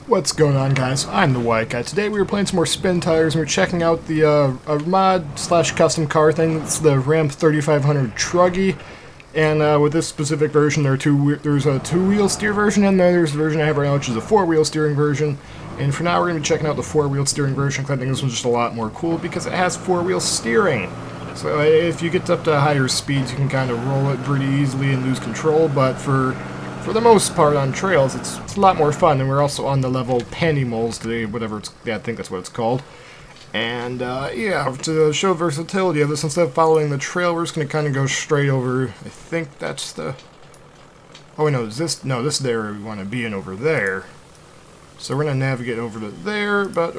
What's going on, guys? I'm the White Guy. Today we were playing some more Spintires and we're checking out the a mod slash custom car thing. It's the Ram 3500 Truggy, and with this specific version, there's a two-wheel steer version, and then there's the version I have right now, which is a four-wheel steering version. And for now, we're going to be checking out the four-wheel steering version, because I think this one's just a lot more cool because it has four-wheel steering. So if you get up to higher speeds, you can kind of roll it pretty easily and lose control, but for the most part on trails, it's a lot more fun. And we're also on the level panty moles today, whatever it's, yeah, I think that's what it's called. And yeah, to show versatility of this, instead of following the trail, we're just going to kind of go straight over. I think that's the... Oh, wait, no, this is the area we want to be in over there. So we're going to navigate over to there, but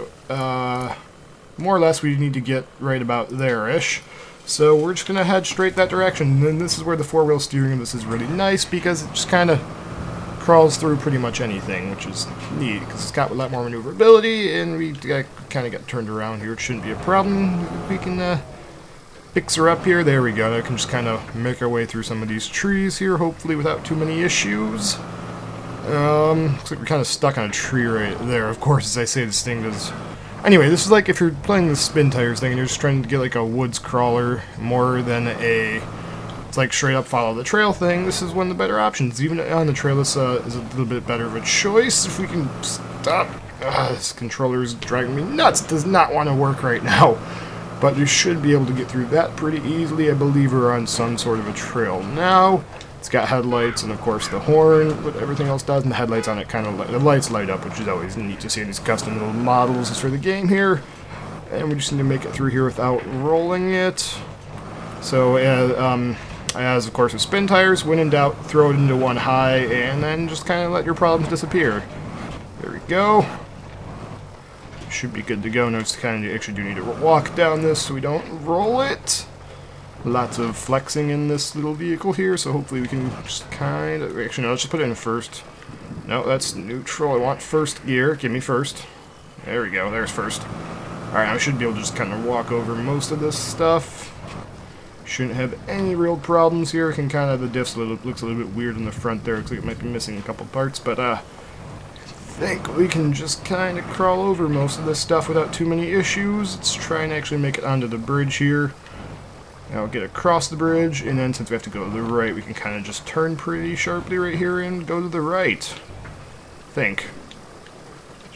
more or less we need to get right about there-ish. So we're just going to head straight that direction. And then this is where the four-wheel steering of this is really nice, because it just kind of crawls through pretty much anything, which is neat, because it's got a lot more maneuverability, and we kind of got turned around here. It shouldn't be a problem. We can fix her up here. There we go. I can just kind of make our way through some of these trees here, hopefully without too many issues. Looks like we're kind of stuck on a tree right there. Of course, as I say, this thing does... Anyway, this is like if you're playing the Spintires thing and you're just trying to get like a woods crawler more than a... It's like straight up follow the trail thing. This is one of the better options. Even on the trail, this is a little bit better of a choice. If we can stop... this controller is driving me nuts. It does not want to work right now. But you should be able to get through that pretty easily. I believe we're on some sort of a trail now. It's got headlights and, of course, the horn, but everything else does, and the headlights on it kind of the lights light up, which is always neat to see in these custom little models for the game here. And we just need to make it through here without rolling it. So, as of course with Spintires, when in doubt, throw it into one high, and then just kind of let your problems disappear. There we go. Should be good to go. Notice kind of actually do need to walk down this so we don't roll it. Lots of flexing in this little vehicle here, so hopefully we can just kind of... Actually, no, let's just put it in first. No, that's neutral. I want first gear. Give me first. There we go. There's first. Alright, I should be able to just kind of walk over most of this stuff. Shouldn't have any real problems here. Can kind of... The diff looks a little bit weird in the front there. Looks like it might be missing a couple parts, but I think we can just kind of crawl over most of this stuff without too many issues. Let's try and actually make it onto the bridge here. Now we'll get across the bridge, and then since we have to go to the right, we can kind of just turn pretty sharply right here and go to the right. I think.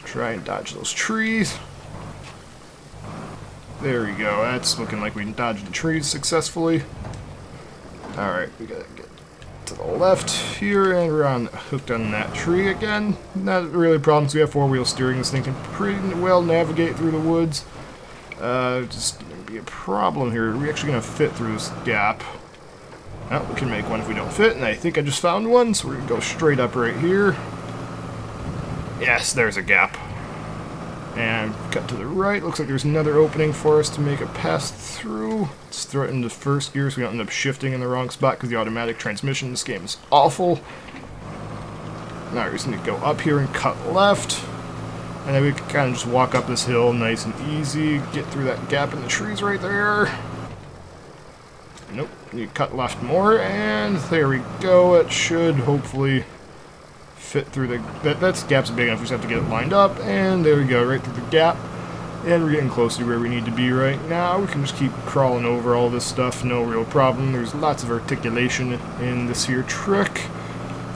Try and dodge those trees. There we go. That's looking like we can dodge the trees successfully. Alright, we gotta get to the left here, and we're hooked on that tree again. Not really problems. We have four-wheel steering. This thing can pretty well navigate through the woods. Just gonna be a problem here. Are we actually gonna fit through this gap? Oh, we can make one if we don't fit, and I think I just found one, so we're gonna go straight up right here. Yes, there's a gap. And cut to the right. Looks like there's another opening for us to make a pass through. Let's throw it into first gear so we don't end up shifting in the wrong spot, because the automatic transmission in this game is awful. Now we just need to go up here and cut left. And then we can kind of just walk up this hill nice and easy, get through that gap in the trees right there. Nope, you cut left more, and there we go. It should hopefully fit through the... That gap's big enough, we just have to get it lined up, and there we go, right through the gap. And we're getting close to where we need to be right now. We can just keep crawling over all this stuff, no real problem. There's lots of articulation in this here truck.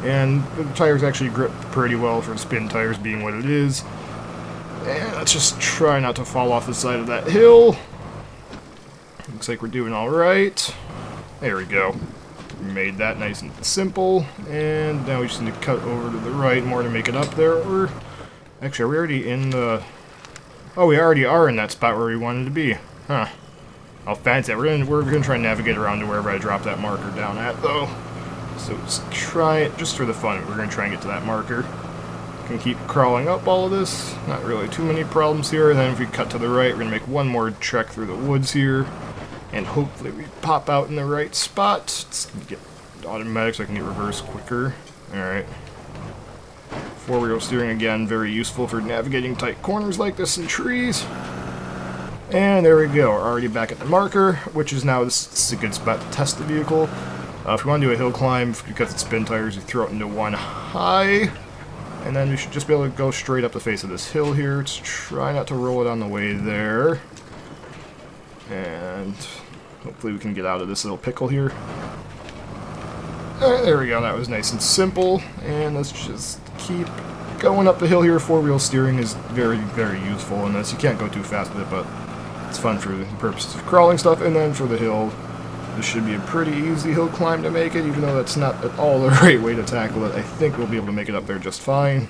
And the tires actually grip pretty well for Spintires being what it is. And let's just try not to fall off the side of that hill. Looks like we're doing alright. There we go. We made that nice and simple. And now we just need to cut over to the right more to make it up there. Actually, are we already in the... Oh, we already are in that spot where we wanted to be. Huh. I'll fancy it. We're gonna try and navigate around to wherever I drop that marker down at, though. So let's try it just for the fun. We're gonna try and get to that marker. Can keep crawling up all of this. Not really too many problems here. And then if we cut to the right, we're going to make one more trek through the woods here. And hopefully we pop out in the right spot. Let's get automatic so I can get reverse quicker. Alright. Four-wheel steering again, very useful for navigating tight corners like this in trees. And there we go. We're already back at the marker, which is now, this is a good spot to test the vehicle. If you want to do a hill climb, because it's Spintires, you throw it into one high. And then we should just be able to go straight up the face of this hill here. Let's try not to roll it on the way there. And hopefully we can get out of this little pickle here. Alright, there we go. That was nice and simple. And let's just keep going up the hill here. Four-wheel steering is very, very useful in this. You can't go too fast with it, but it's fun for the purposes of crawling stuff. And then for the hill, this should be a pretty easy hill climb to make it, even though that's not at all the right way to tackle it. I think we'll be able to make it up there just fine.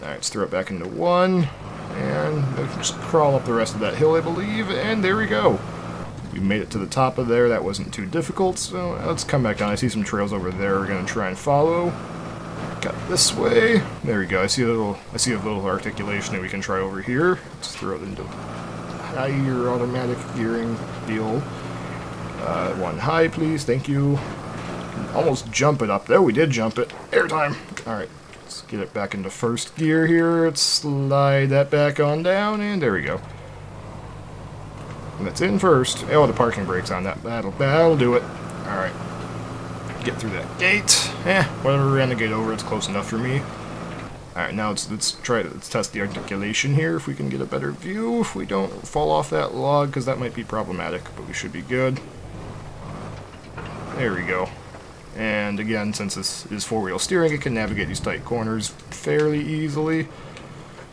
Alright, let's throw it back into one. And we can just crawl up the rest of that hill, I believe. And there we go. We made it to the top of there. That wasn't too difficult, so let's come back down. I see some trails over there we're going to try and follow. Got this way. There we go. I see a little articulation that we can try over here. Let's throw it into higher automatic gearing deal. One high, please. Thank you. Almost jump it up. There, we did jump it. Airtime. Alright, let's get it back into first gear here. Let's slide that back on down, and there we go. That's in first. Oh, the parking brake's on. That'll do it. Alright. Get through that gate. Whatever we ran the gate over, it's close enough for me. Alright, now let's test the articulation here, if we can get a better view. If we don't fall off that log, because that might be problematic, but we should be good. There we go. And again, since this is four-wheel steering, it can navigate these tight corners fairly easily.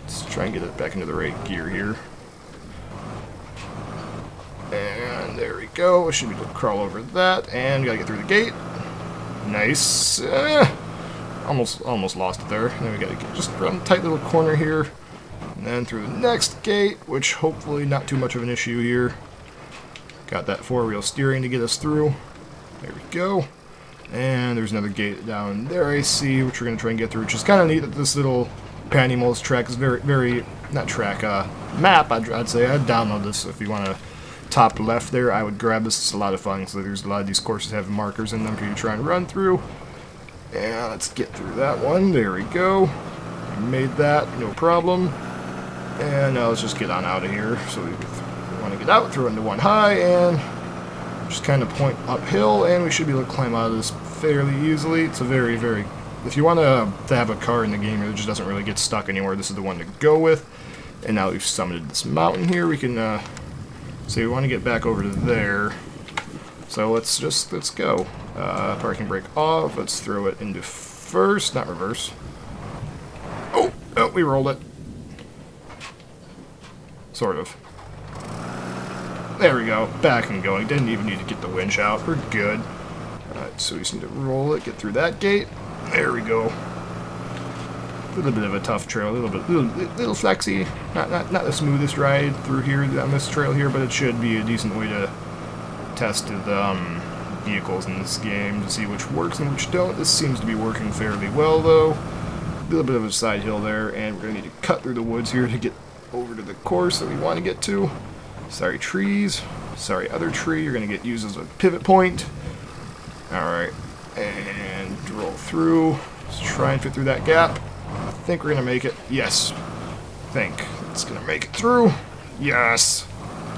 Let's try and get it back into the right gear here. And there we go. We should be able to crawl over that, and we gotta get through the gate. Nice. Almost lost it there. And then we gotta get just around the tight little corner here, and then through the next gate, which hopefully not too much of an issue here. Got that four-wheel steering to get us through. There we go. And there's another gate down there I see, which we're gonna try and get through. Which is kind of neat that this little Panimals track is map. I'd say I'd download this if you want to. Top left there, I would grab this. It's a lot of fun. So there's a lot of these courses have markers in them for you to try and run through. And let's get through that one. There we go. We made that, no problem. And now let's just get on out of here. So we want to get out, throw into one high, and just kind of point uphill, and we should be able to climb out of this fairly easily. It's a very, very... If you want to have a car in the game that just doesn't really get stuck anywhere, this is the one to go with. And now we've summited this mountain here, we can... So we want to get back over to there. So let's go. Parking brake off. Let's throw it into first, not reverse. Oh, we rolled it. Sort of. There we go. Back and going. Didn't even need to get the winch out. We're good. Alright, so we just need to roll it, get through that gate. There we go. A little bit of a tough trail, little flexy. Not the smoothest ride through here on this trail here, but it should be a decent way to test the vehicles in this game to see which works and which don't. This seems to be working fairly well, though. A little bit of a side hill there, and we're going to need to cut through the woods here to get over to the course that we want to get to. Sorry, trees. Sorry, other tree. You're going to get used as a pivot point. Alright, and roll through. Let's try and fit through that gap. I think we're going to make it. Yes. I think it's going to make it through. Yes.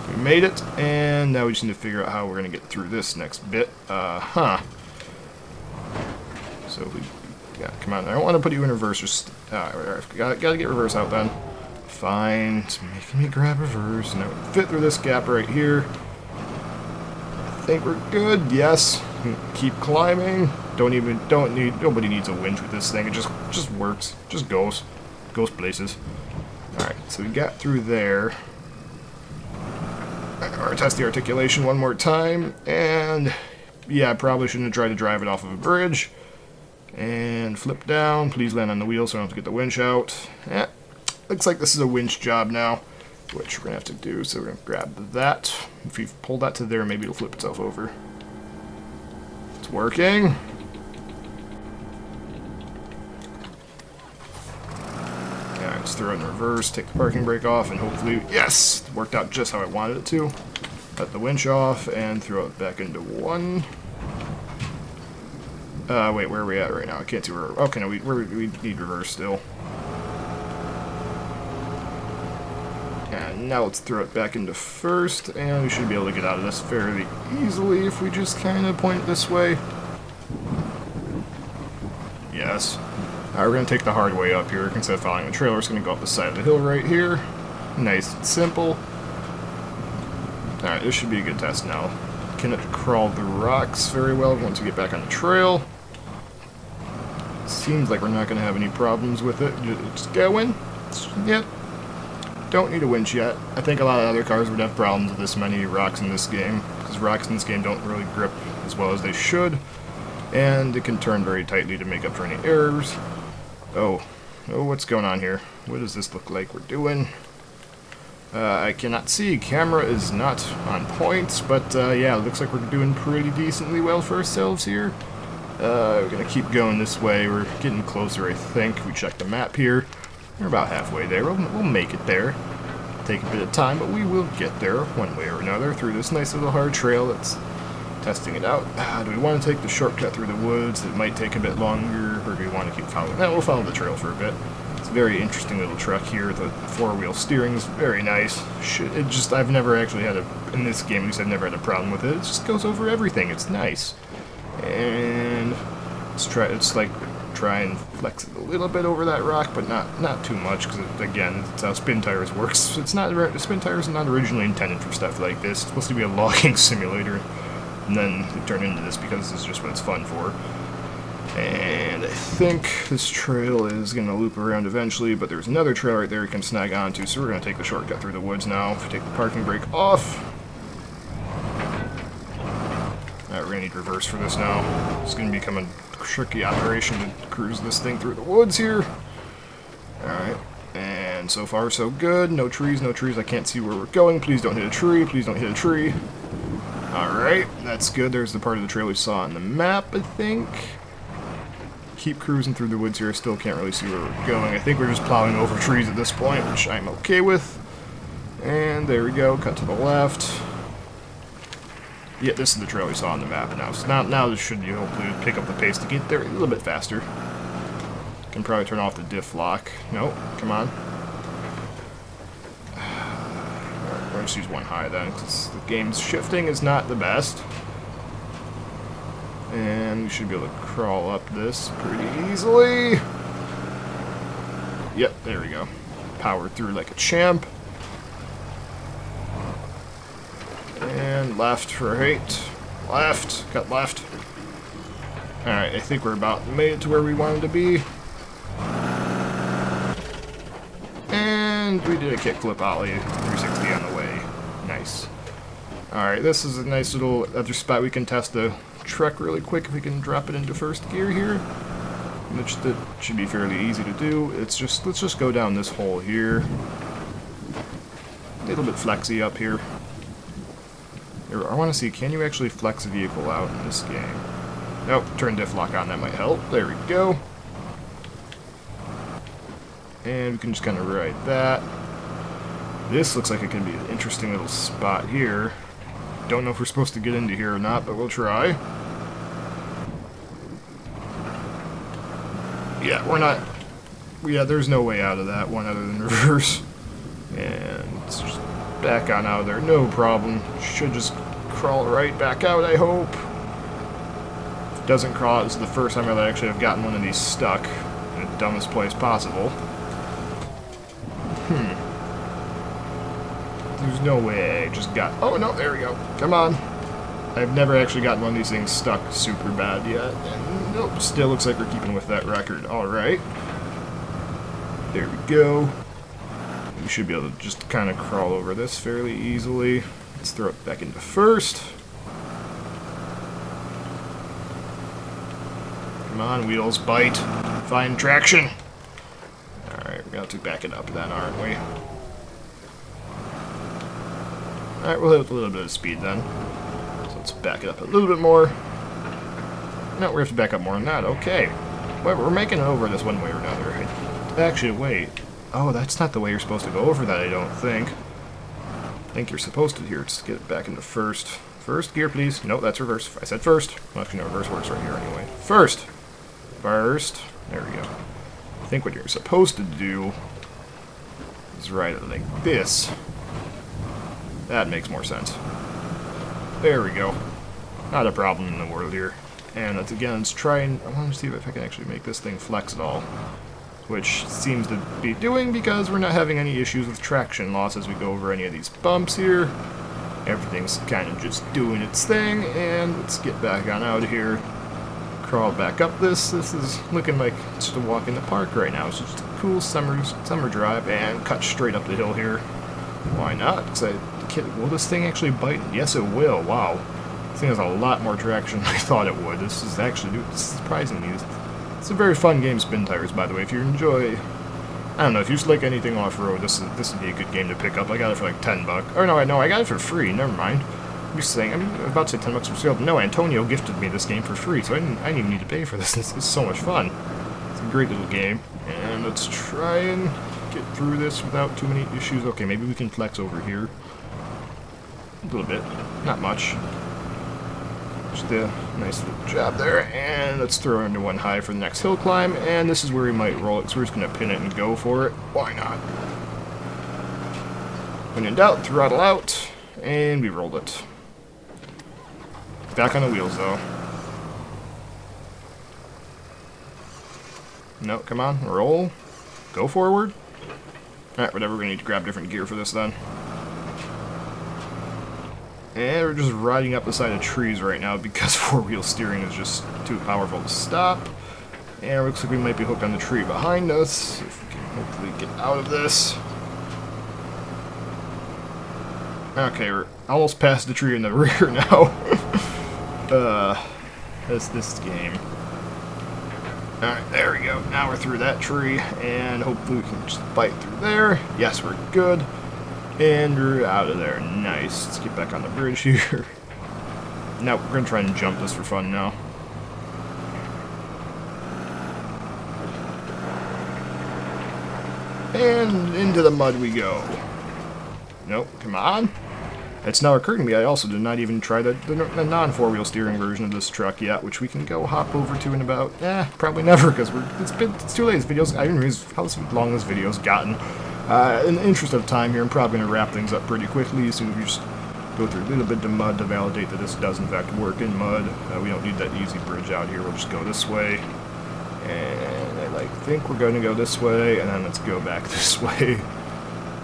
We made it. And now we just need to figure out how we're going to get through this next bit. So we... Yeah, come on. I don't want to put you in reverse. Just... gotta get reverse out then. Fine. It's making me grab reverse. Now we fit through this gap right here. I think we're good. Yes. Keep climbing. Nobody needs a winch with this thing. It just works. Just goes places. Alright, so we got through there. Alright, test the articulation one more time. And yeah, I probably shouldn't have tried to drive it off of a bridge. And flip down. Please land on the wheel so I don't have to get the winch out. Yeah, looks like this is a winch job now, which we're gonna have to do. So we're gonna grab that. If we pull that to there, maybe it'll flip itself over. It's working. Alright, let's throw it in reverse, take the parking brake off, and hopefully, yes! It worked out just how I wanted it to. Let the winch off, and throw it back into one. Wait, where are we at right now? I can't see where... Okay, no, we need reverse still. And now let's throw it back into first, and we should be able to get out of this fairly easily if we just kind of point it this way. Yes. We're going to take the hard way up here. Instead of following the trail, we're just going to go up the side of the hill right here. Nice and simple. Alright, this should be a good test now. Can it crawl the rocks very well once we get back on the trail? Seems like we're not going to have any problems with it. Just going. Yep. Don't need a winch yet. I think a lot of other cars would have problems with this many rocks in this game, because rocks in this game don't really grip as well as they should, and it can turn very tightly to make up for any errors. Oh, what's going on here? What does this look like we're doing? I cannot see. Camera is not on point, but yeah, it looks like we're doing pretty decently well for ourselves here. We're going to keep going this way. We're getting closer, I think. We check the map here. We're about halfway there. We'll make it there. Take a bit of time, but we will get there one way or another through this nice little hard trail that's testing it out. Do we want to take the shortcut through the woods? It might take a bit longer, or do we want to keep following? No, we'll follow the trail for a bit. It's a very interesting little truck here. The four-wheel steering is very nice. I've never actually had in this game, at least I've never had a problem with it. It just goes over everything. It's nice. And try and flex it a little bit over that rock, but not too much, because again, it's how Spintires works. Spintires are not originally intended for stuff like this. It's supposed to be a logging simulator, and then it turned into this because this is just what it's fun for. And I think this trail is going to loop around eventually, but there's another trail right there you can snag onto, so we're going to take the shortcut through the woods now. If we take the parking brake off. Alright, we're going to need reverse for this now. It's going to become a tricky operation to cruise this thing through the woods here. Alright, and so far so good. No trees, no trees. I can't see where we're going. Please don't hit a tree. Please don't hit a tree. Alright, that's good. There's the part of the trail we saw on the map, I think. Keep cruising through the woods here. I still can't really see where we're going. I think we're just plowing over trees at this point, which I'm okay with. And there we go. Cut to the left. Yeah, this is the trail we saw on the map now. So now this should hopefully pick up the pace to get there a little bit faster. Can probably turn off the diff lock. Nope, come on. Alright, we're going to use one high then, because the game's shifting is not the best. And we should be able to crawl up this pretty easily. Yep, there we go. Powered through like a champ. And left, right, left, cut left. Alright, I think we're about made it to where we wanted to be. And we did a kickflip ollie, 360 on the way. Nice. Alright, this is a nice little other spot we can test the truck really quick if we can drop it into first gear here. Which that should be fairly easy to do. Let's just go down this hole here. A little bit flexy up here. I want to see, can you actually flex a vehicle out in this game? Nope, turn diff lock on, that might help. There we go. And we can just kind of ride that. This looks like it could be an interesting little spot here. Don't know if we're supposed to get into here or not, but we'll try. Yeah, we're not... Yeah, there's no way out of that one other than reverse. And let's just back on out of there, no problem. Should just crawl right back out, I hope. If it doesn't crawl, this is the first time I've actually have gotten one of these stuck in the dumbest place possible. There's no way I just got... Oh, no, there we go. Come on. I've never actually gotten one of these things stuck super bad yet. And nope, still looks like we're keeping with that record. Alright. There we go. We should be able to just kind of crawl over this fairly easily. Let's throw it back into first. Come on, wheels, bite. Find traction. Alright, we're going to back it up then, aren't we? Alright, we'll hit with a little bit of speed then. So let's back it up a little bit more. No, we have to back up more than that. Okay. Well, we're making it over this one way or another. Actually, wait. Oh, that's not the way you're supposed to go over that, I don't think. I think you're supposed to here. Just get it back into first. First gear, please. No, that's reverse. I said first. Well, actually, no, reverse works right here anyway. First. First. There we go. I think what you're supposed to do is ride it like this. That makes more sense. There we go. Not a problem in the world here. And let's try and I want to see if I can actually make this thing flex at all. Which seems to be doing because we're not having any issues with traction loss as we go over any of these bumps here. Everything's kind of just doing its thing, and let's get back on out of here. Crawl back up this. This is looking like it's just a walk in the park right now. It's just a cool summer drive, and cut straight up the hill here. Why not? Will this thing actually bite? Yes, it will. Wow. This thing has a lot more traction than I thought it would. This is actually surprising me. It's a very fun game, Spintires, by the way. If you enjoy, I don't know, if you just like anything off-road, this would be a good game to pick up. I got it for like $10. Or no, I got it for free. Never mind. I'm just saying, I'm about to say $10 for sale, but no, Antonio gifted me this game for free, so I didn't even need to pay for this. It's so much fun. It's a great little game, and let's try and get through this without too many issues. Okay, maybe we can flex over here a little bit, not much. Just a nice little job there, and let's throw into one high for the next hill climb, and this is where we might roll it, so we're just going to pin it and go for it. Why not? When in doubt, throttle out, and we rolled it. Back on the wheels, though. No, come on, roll. Go forward. Alright, whatever, we're going to need to grab different gear for this then. And we're just riding up the side of trees right now because four-wheel steering is just too powerful to stop. And it looks like we might be hooked on the tree behind us. If we can hopefully get out of this. Okay, we're almost past the tree in the rear now. This game. Alright, there we go. Now we're through that tree, and hopefully we can just bite through there. Yes, we're good. And we're out of there. Nice. Let's get back on the bridge here. Now, we're going to try and jump this for fun now. And into the mud we go. Nope, come on. It's now occurring to me I also did not even try the non-four-wheel steering version of this truck yet, which we can go hop over to in about, probably never, because it's too late. This video's, I didn't realize how long this video's gotten. In the interest of time here, I'm probably going to wrap things up pretty quickly, so we just go through a little bit of mud to validate that this does in fact work in mud. We don't need that easy bridge out here, we'll just go this way. And I think we're going to go this way, and then let's go back this way.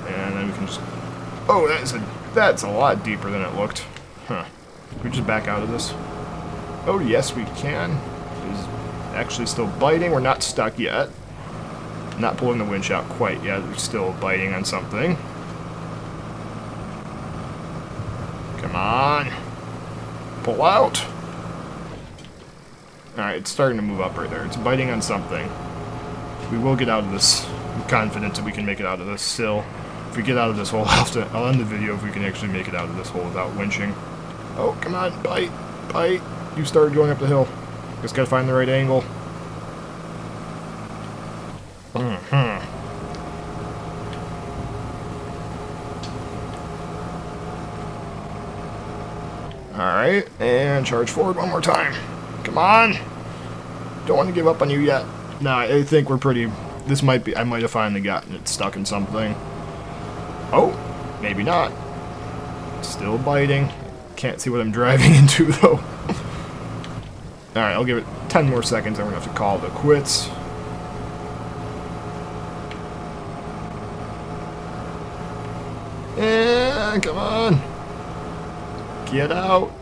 And then we can just... Oh, that's a lot deeper than it looked. Huh. Can we just back out of this? Oh, yes, we can. It is actually still biting. We're not stuck yet. Not pulling the winch out quite yet. We're still biting on something. Come on. Pull out. Alright, it's starting to move up right there. It's biting on something. We will get out of this. I'm confident that we can make it out of this still. If we get out of this hole, I'll end the video if we can actually make it out of this hole without winching. Oh, come on, bite, bite. You started going up the hill. Just gotta find the right angle. Alright, and charge forward one more time. Come on! Don't want to give up on you yet. Nah, I think we're pretty... This might be... I might have finally gotten it stuck in something. Oh, maybe not. Still biting. Can't see what I'm driving into, though. Alright, I'll give it 10 more seconds, and we're going to have to call it quits. Yeah, come on. Get out.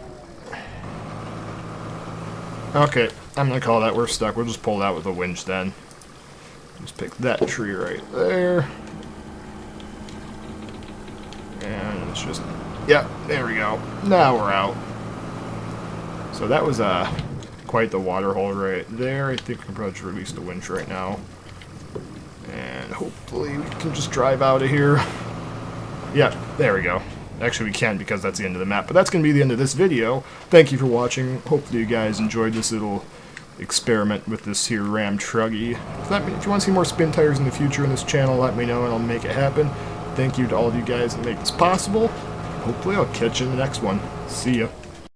Okay, I'm going to call that. We're stuck. We'll just pull that with a winch then. Just pick that tree right there. And it's just... Yeah, there we go. Now we're out. So that was quite the water hole right there. I think we can probably just release the winch right now. And hopefully we can just drive out of here. Yeah, there we go. Actually, we can because that's the end of the map. But that's going to be the end of this video. Thank you for watching. Hopefully you guys enjoyed this little experiment with this here Ram Truggy. If you want to see more Spintires in the future in this channel, let me know and I'll make it happen. Thank you to all of you guys that make this possible. Hopefully I'll catch you in the next one. See ya.